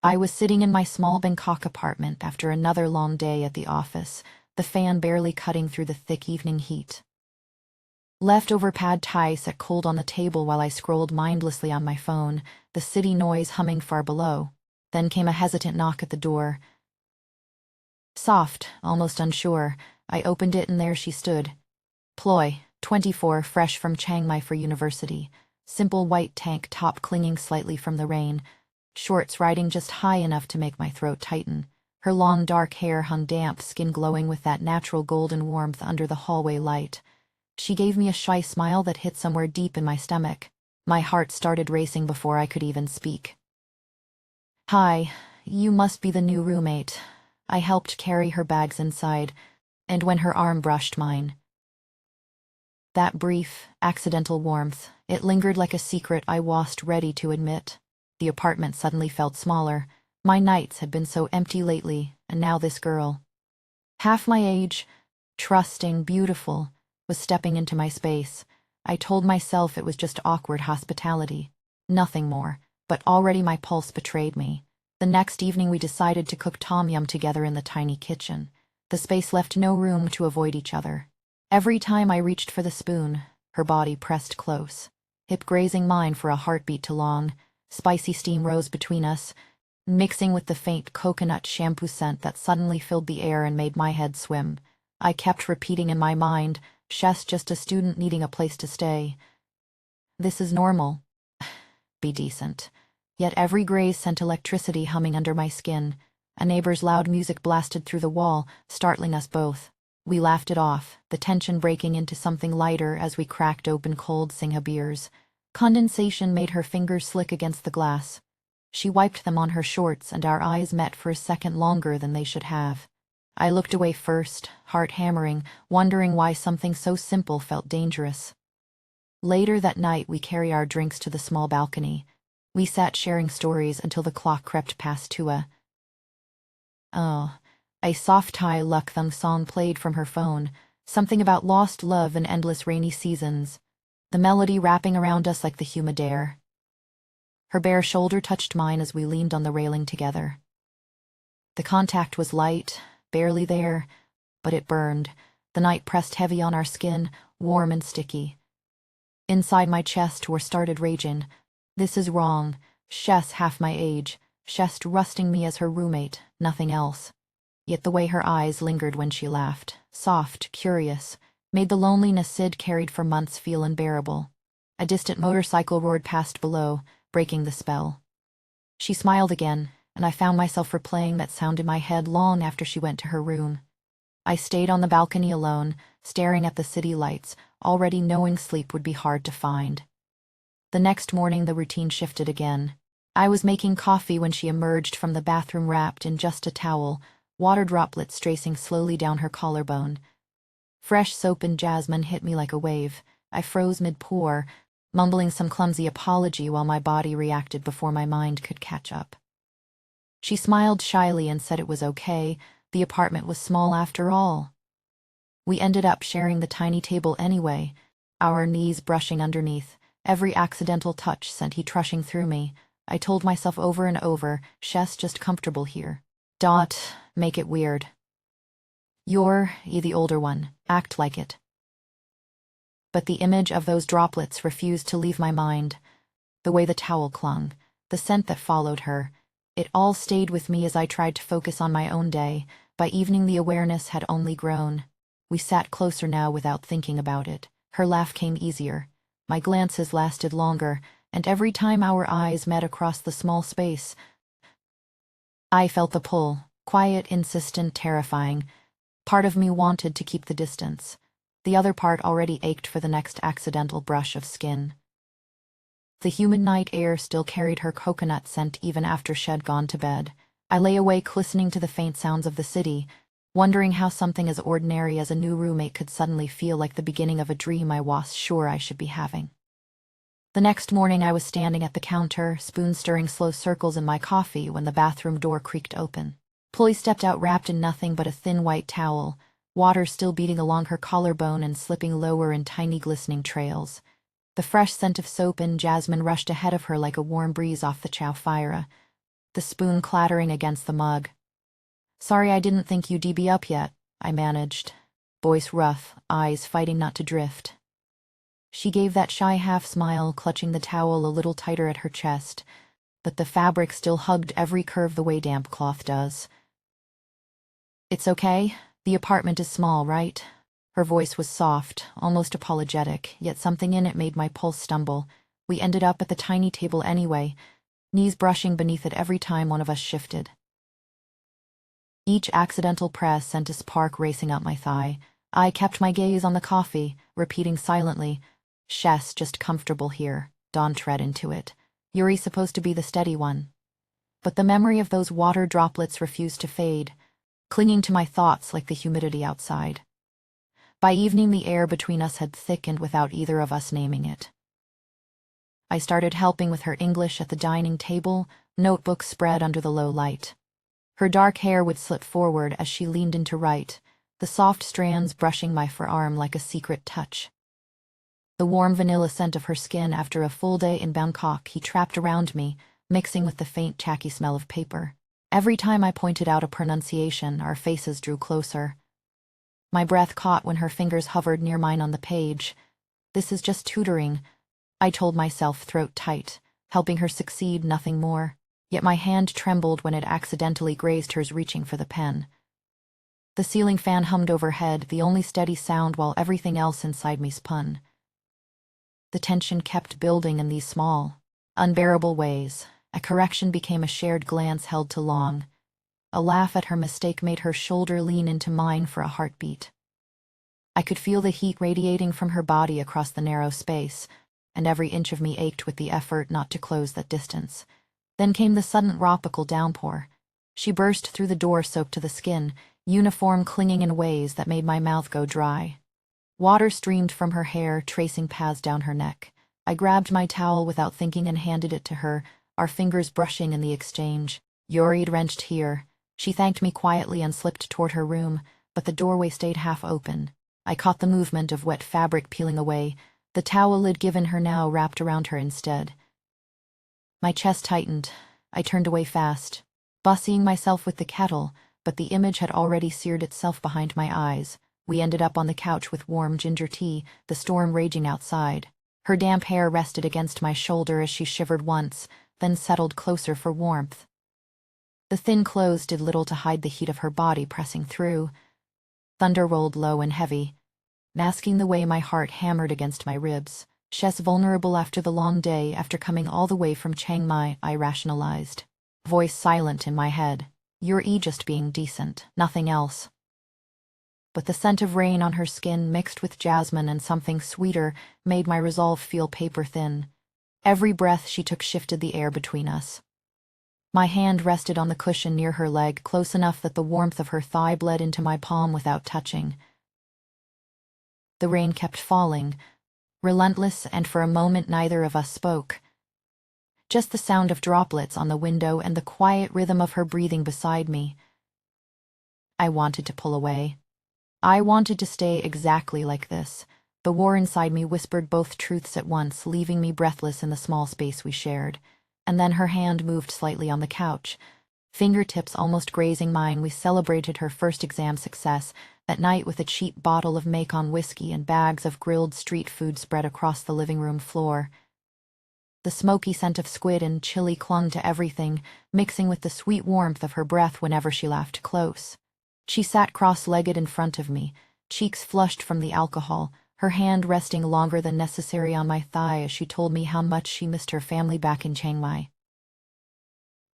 I was sitting in my small Bangkok apartment after another long day at the office, the fan barely cutting through the thick evening heat. Leftover pad thai sat cold on the table while I scrolled mindlessly on my phone, the city noise humming far below. Then came a hesitant knock at the door. Soft, almost unsure, I opened it and there she stood. Ploy, 24, fresh from Chiang Mai for university. Simple white tank top clinging slightly from the rain, shorts riding just high enough to make my throat tighten. Her long dark hair hung damp, skin glowing with that natural golden warmth under the hallway light. She gave me a shy smile that hit somewhere deep in my stomach. My heart started racing before I could even speak. Hi, you must be the new roommate. I helped carry her bags inside, and when her arm brushed mine. That brief, accidental warmth, it lingered like a secret I wasn't ready to admit. The apartment suddenly felt smaller. My nights had been so empty lately, and now this girl, half my age, trusting, beautiful, was stepping into my space. I told myself it was just awkward hospitality, nothing more, but already my pulse betrayed me. The next evening we decided to cook tom yum together in the tiny kitchen. The space left no room to avoid each other. Every time I reached for the spoon, her body pressed close, hip grazing mine for a heartbeat too long. Spicy steam rose between us, mixing with the faint coconut shampoo scent that suddenly filled the air and made my head swim. I kept repeating in my mind, "She's just a student needing a place to stay. This is normal. Be decent." Yet every graze sent electricity humming under my skin. A neighbor's loud music blasted through the wall, startling us both. We laughed it off, the tension breaking into something lighter as we cracked open cold Singha beers. Condensation made her fingers slick against the glass. She wiped them on her shorts and our eyes met for a second longer than they should have. I looked away first, heart hammering, wondering why something so simple felt dangerous. Later that night we carried our drinks to the small balcony. We sat sharing stories until the clock crept past 2. Oh, a soft Thai Luckthung song played from her phone, something about lost love and endless rainy seasons, the melody wrapping around us like the humid air. Her bare shoulder touched mine as we leaned on the railing together. The contact was light, barely there, but it burned. The night pressed heavy on our skin, warm and sticky. Inside my chest war started raging. This is wrong. She's half my age. She's trusting me as her roommate, nothing else. Yet the way her eyes lingered when she laughed, soft, curious, made the loneliness Sid carried for months feel unbearable. A distant motorcycle roared past below, breaking the spell. She smiled again, and I found myself replaying that sound in my head long after she went to her room. I stayed on the balcony alone, staring at the city lights, already knowing sleep would be hard to find. The next morning the routine shifted again. I was making coffee when she emerged from the bathroom wrapped in just a towel, water droplets tracing slowly down her collarbone. Fresh soap and jasmine hit me like a wave. I froze mid-pour, mumbling some clumsy apology while my body reacted before my mind could catch up. She smiled shyly and said it was okay. The apartment was small after all. We ended up sharing the tiny table anyway, our knees brushing underneath. Every accidental touch sent heat rushing through me. I told myself over and over, "She's just comfortable here. Make it weird. You're the older one. Act like it." But the image of those droplets refused to leave my mind. The way the towel clung, the scent that followed her, it all stayed with me as I tried to focus on my own day. By evening the awareness had only grown. We sat closer now without thinking about it. Her laugh came easier. My glances lasted longer, and every time our eyes met across the small space, I felt the pull, quiet, insistent, terrifying. Part of me wanted to keep the distance. The other part already ached for the next accidental brush of skin. The humid night air still carried her coconut scent even after she'd gone to bed. I lay awake listening to the faint sounds of the city, wondering how something as ordinary as a new roommate could suddenly feel like the beginning of a dream I was sure I should be having. The next morning I was standing at the counter, spoon stirring slow circles in my coffee when the bathroom door creaked open. Chloe stepped out wrapped in nothing but a thin white towel, water still beating along her collarbone and slipping lower in tiny glistening trails. The fresh scent of soap and jasmine rushed ahead of her like a warm breeze off the chow fire. the spoon clattering against the mug. "Sorry, I didn't think you'd be up yet," I managed, voice rough, eyes fighting not to drift. She gave that shy half-smile, clutching the towel a little tighter at her chest, but the fabric still hugged every curve the way damp cloth does. "It's okay. The apartment is small, right?" Her voice was soft, almost apologetic, yet something in it made my pulse stumble. We ended up at the tiny table anyway, knees brushing beneath it every time one of us shifted. Each accidental press sent a spark racing up my thigh. I kept my gaze on the coffee, repeating silently, "Shess, just comfortable here." Dawn tread into it. "Yuri's supposed to be the steady one." But the memory of those water droplets refused to fade, clinging to my thoughts like the humidity outside. By evening, the air between us had thickened without either of us naming it. I started helping with her English at the dining table, notebooks spread under the low light. Her dark hair would slip forward as she leaned in to write, the soft strands brushing my forearm like a secret touch. The warm vanilla scent of her skin after a full day in Bangkok he trapped around me, mixing with the faint tacky smell of paper. Every time I pointed out a pronunciation, our faces drew closer. My breath caught when her fingers hovered near mine on the page. "This is just tutoring," I told myself, throat tight, helping her succeed, nothing more. Yet my hand trembled when it accidentally grazed hers, reaching for the pen. The ceiling fan hummed overhead, the only steady sound while everything else inside me spun. The tension kept building in these small, unbearable ways. A correction became a shared glance held too long. A laugh at her mistake made her shoulder lean into mine for a heartbeat. I could feel the heat radiating from her body across the narrow space, and every inch of me ached with the effort not to close that distance. Then came the sudden tropical downpour. She burst through the door soaked to the skin, uniform clinging in ways that made my mouth go dry. Water streamed from her hair, tracing paths down her neck. I grabbed my towel without thinking and handed it to her, our fingers brushing in the exchange. "Yuri'd wrenched here." She thanked me quietly and slipped toward her room, but the doorway stayed half open. I caught the movement of wet fabric peeling away, the towel lid given her now wrapped around her instead. My chest tightened. I turned away fast, bussying myself with the kettle, but the image had already seared itself behind my eyes. We ended up on the couch with warm ginger tea, the storm raging outside. Her damp hair rested against my shoulder as she shivered once, then settled closer for warmth. The thin clothes did little to hide the heat of her body pressing through. Thunder rolled low and heavy, masking the way my heart hammered against my ribs. "She's vulnerable after the long day, after coming all the way from Chiang Mai," I rationalized. Voice silent in my head. "You're just being decent, nothing else." But the scent of rain on her skin mixed with jasmine and something sweeter made my resolve feel paper-thin. Every breath she took shifted the air between us. My hand rested on the cushion near her leg, close enough that the warmth of her thigh bled into my palm without touching. The rain kept falling, relentless, and for a moment neither of us spoke. Just the sound of droplets on the window and the quiet rhythm of her breathing beside me. I wanted to pull away. I wanted to stay exactly like this. The war inside me whispered both truths at once, leaving me breathless in the small space we shared. And then her hand moved slightly on the couch. Fingertips almost grazing mine, we celebrated her first exam success that night with a cheap bottle of Macon whiskey and bags of grilled street food spread across the living room floor. The smoky scent of squid and chili clung to everything, mixing with the sweet warmth of her breath whenever she laughed close. She sat cross-legged in front of me, cheeks flushed from the alcohol, her hand resting longer than necessary on my thigh as she told me how much she missed her family back in Chiang Mai.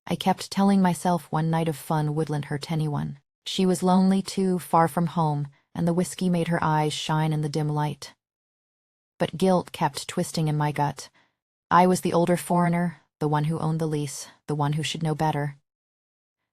I kept telling myself one night of fun wouldn't hurt anyone. She was lonely too, far from home, and the whiskey made her eyes shine in the dim light. But guilt kept twisting in my gut. I was the older foreigner, the one who owned the lease, the one who should know better.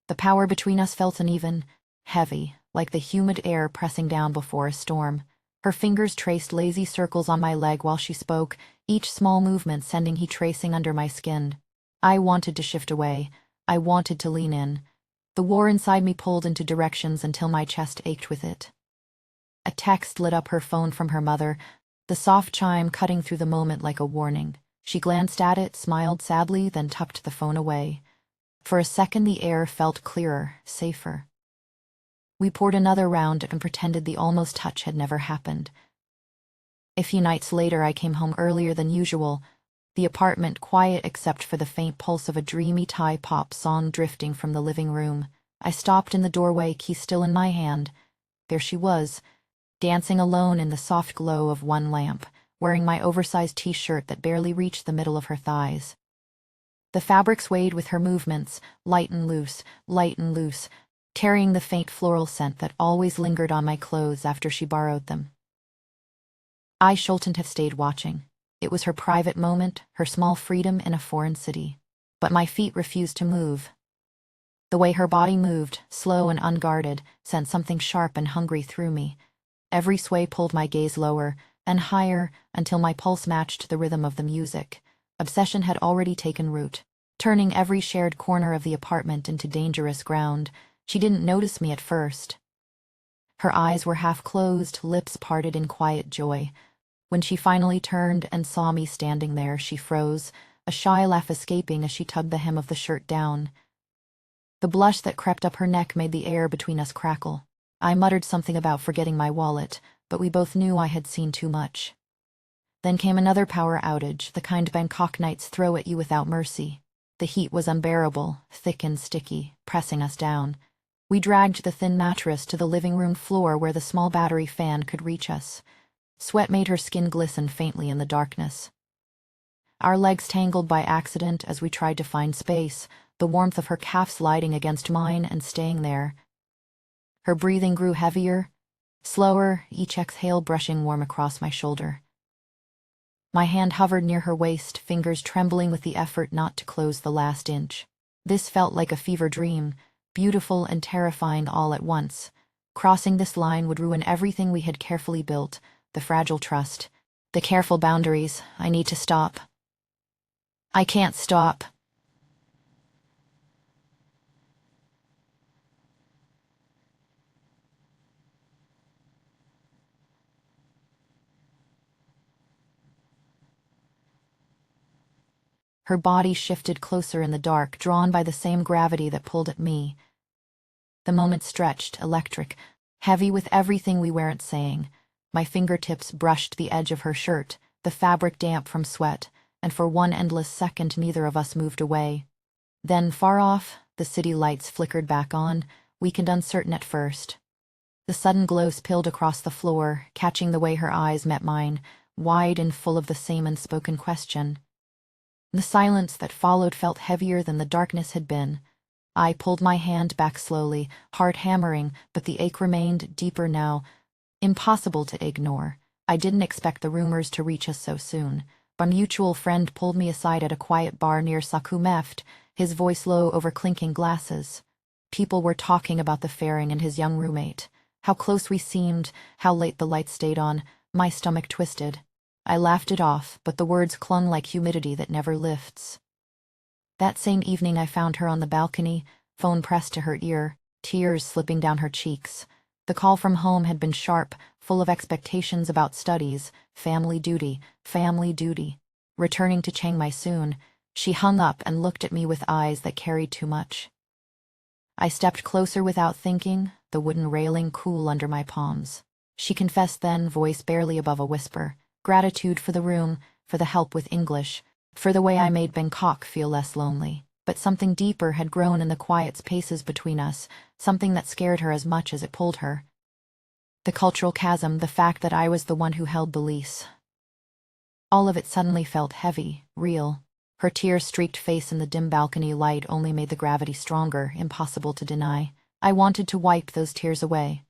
The power between us felt uneven, heavy, like the humid air pressing down before a storm. Her fingers traced lazy circles on my leg while she spoke, each small movement sending heat racing under my skin. I wanted to shift away. I wanted to lean in. The war inside me pulled into directions until my chest ached with it. A text lit up her phone from her mother, the soft chime cutting through the moment like a warning. She glanced at it, smiled sadly, then tucked the phone away. For a second the air felt clearer, safer. We poured another round and pretended the almost touch had never happened. A few nights later I came home earlier than usual, the apartment quiet except for the faint pulse of a dreamy Thai pop song drifting from the living room. I stopped in the doorway, key still in my hand. There she was, dancing alone in the soft glow of one lamp, wearing my oversized t-shirt that barely reached the middle of her thighs. The fabric swayed with her movements, light and loose, carrying the faint floral scent that always lingered on my clothes after she borrowed them. I shouldn't have stayed watching. It was her private moment, her small freedom in a foreign city. But my feet refused to move. The way her body moved, slow and unguarded, sent something sharp and hungry through me. Every sway pulled my gaze lower and higher until my pulse matched the rhythm of the music. Obsession had already taken root, turning every shared corner of the apartment into dangerous ground. She didn't notice me at first. Her eyes were half closed, lips parted in quiet joy. When she finally turned and saw me standing there, she froze, a shy laugh escaping as she tugged the hem of the shirt down. The blush that crept up her neck made the air between us crackle. I muttered something about forgetting my wallet, but we both knew I had seen too much. Then came another power outage, the kind Bangkok nights throw at you without mercy. The heat was unbearable, thick and sticky, pressing us down. We dragged the thin mattress to the living room floor where the small battery fan could reach us. Sweat made her skin glisten faintly in the darkness. Our legs tangled by accident as we tried to find space, the warmth of her calf sliding against mine and staying there. Her breathing grew heavier, slower, each exhale brushing warm across my shoulder. My hand hovered near her waist, fingers trembling with the effort not to close the last inch. This felt like a fever dream, beautiful and terrifying all at once. Crossing this line would ruin everything we had carefully built, the fragile trust, the careful boundaries. I need to stop. I can't stop. Her body shifted closer in the dark, drawn by the same gravity that pulled at me. The moment stretched, electric, heavy with everything we weren't saying. My fingertips brushed the edge of her shirt, the fabric damp from sweat, and for one endless second neither of us moved away. Then, far off, the city lights flickered back on, weak and uncertain at first. The sudden glow spilled across the floor, catching the way her eyes met mine, wide and full of the same unspoken question. The silence that followed felt heavier than the darkness had been. I pulled my hand back slowly, heart hammering, but the ache remained, deeper now. Impossible to ignore. I didn't expect the rumors to reach us so soon. A mutual friend pulled me aside at a quiet bar near Sakumeft, his voice low over clinking glasses. People were talking about the fairing and his young roommate. How close we seemed, how late the lights stayed on. My stomach twisted. I laughed it off, but the words clung like humidity that never lifts. That same evening I found her on the balcony, phone pressed to her ear, tears slipping down her cheeks. The call from home had been sharp, full of expectations about studies, family duty. Returning to Chiang Mai soon, she hung up and looked at me with eyes that carried too much. I stepped closer without thinking, the wooden railing cool under my palms. She confessed then, voice barely above a whisper. Gratitude for the room, for the help with English, for the way I made Bangkok feel less lonely. But something deeper had grown in the quiet spaces between us, something that scared her as much as it pulled her. The cultural chasm, the fact that I was the one who held the lease. All of it suddenly felt heavy, real. Her tear-streaked face in the dim balcony light only made the gravity stronger, impossible to deny. I wanted to wipe those tears away.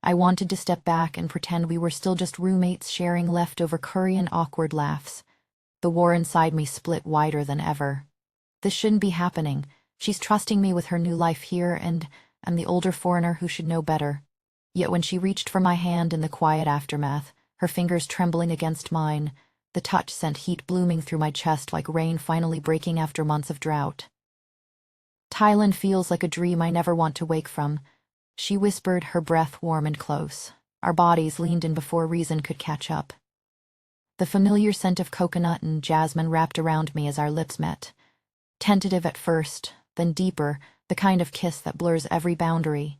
I wanted to step back and pretend we were still just roommates sharing leftover curry and awkward laughs. The war inside me split wider than ever. This shouldn't be happening. She's trusting me with her new life here, and I'm the older foreigner who should know better. Yet when she reached for my hand in the quiet aftermath, her fingers trembling against mine, the touch sent heat blooming through my chest like rain finally breaking after months of drought. Thailand feels like a dream I never want to wake from, she whispered, her breath warm and close. Our bodies leaned in before reason could catch up. The familiar scent of coconut and jasmine wrapped around me as our lips met. Tentative at first, then deeper, the kind of kiss that blurs every boundary.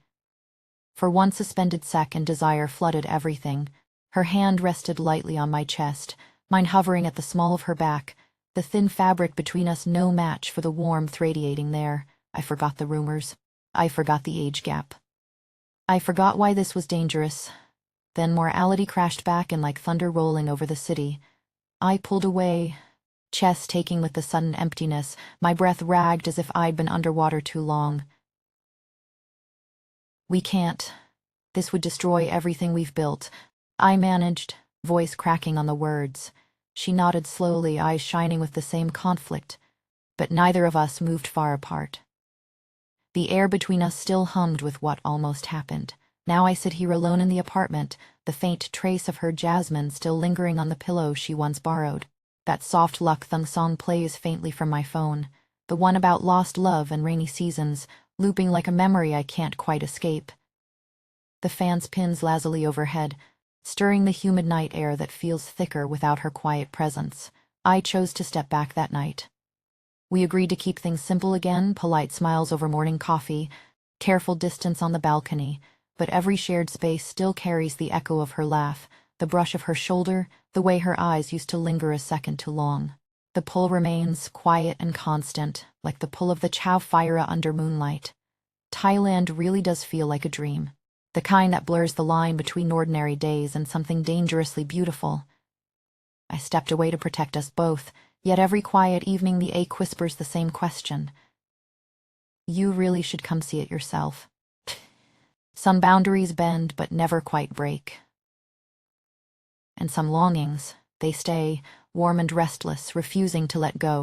For one suspended second, desire flooded everything. Her hand rested lightly on my chest, mine hovering at the small of her back, the thin fabric between us no match for the warmth radiating there. I forgot the rumors. I forgot the age gap. I forgot why this was dangerous. Then morality crashed back in like thunder rolling over the city. I pulled away, chest taking with the sudden emptiness, my breath ragged as if I'd been underwater too long. We can't. This would destroy everything we've built. I managed, voice cracking on the words. She nodded slowly, eyes shining with the same conflict, but neither of us moved far apart. The air between us still hummed with what almost happened. Now I sit here alone in the apartment, the faint trace of her jasmine still lingering on the pillow she once borrowed. That soft luck thung song plays faintly from my phone, the one about lost love and rainy seasons, looping like a memory I can't quite escape. The fan spins lazily overhead, stirring the humid night air that feels thicker without her quiet presence. I chose to step back that night. We agreed to keep things simple again, polite smiles over morning coffee, careful distance on the balcony, but every shared space still carries the echo of her laugh, the brush of her shoulder, the way her eyes used to linger a second too long. The pull remains, quiet and constant, like the pull of the chow fire under moonlight. Thailand really does feel like a dream, the kind that blurs the line between ordinary days and something dangerously beautiful. I stepped away to protect us both, yet every quiet evening the ache whispers the same question. You really should come see it yourself. Some boundaries bend but never quite break. And some longings, they stay, warm and restless, refusing to let go.